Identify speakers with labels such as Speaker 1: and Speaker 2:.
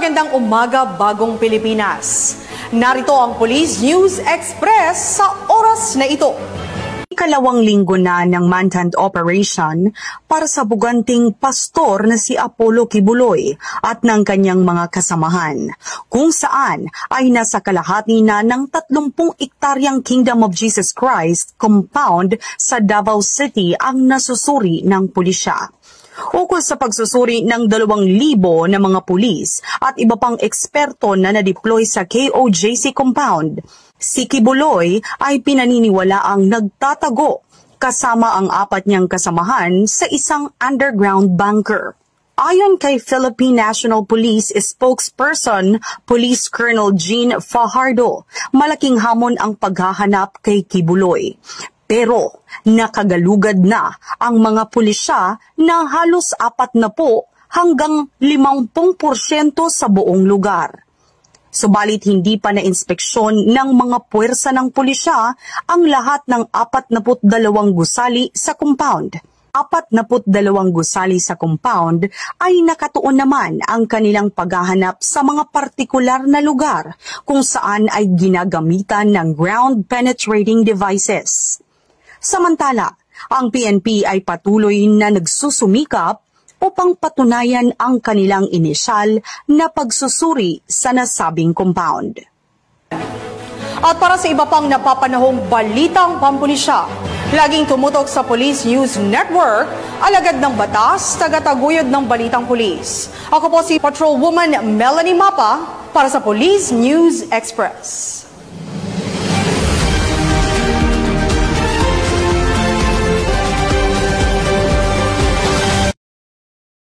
Speaker 1: Magandang umaga, Bagong Pilipinas. Narito ang Police News Express sa oras na ito.
Speaker 2: Ikalawang linggo na ng manhunt operation para sa buganting pastor na si Apollo Kibuloy at ng kanyang mga kasamahan, kung saan ay nasa kalahati na ng 30 ektaryang Kingdom of Jesus Christ compound sa Davao City ang nasusuri ng pulisya. Ukol sa pagsusuri ng 2,000 na mga pulis at iba pang eksperto na na-deploy sa KOJC compound, si Kibuloy ay pinaniniwala ang nagtatago kasama ang 4 niyang kasamahan sa isang underground bunker. Ayon kay Philippine National Police spokesperson Police Colonel Jean Fajardo, malaking hamon ang paghahanap kay Kibuloy. Pero nakagalugad na ang mga pulisya na halos 40 hanggang 50% sa buong lugar. Subalit hindi pa na-inspeksyon ng mga puwersa ng pulisya ang lahat ng 42 gusali sa compound. 42 gusali sa compound ay nakatuon naman ang kanilang paghahanap sa mga partikular na lugar kung saan ay ginagamitan ng ground penetrating devices. Samantala, ang PNP ay patuloy na nagsusumikap upang patunayan ang kanilang inisyal na pagsusuri sa nasabing compound.
Speaker 1: At para sa iba pang napapanahong balitang pampulisya, laging tumutok sa Police News Network, alagad ng batas, tagataguyod ng balitang pulis. Ako po si Patrolwoman Melanie Mapa para sa Police News Express.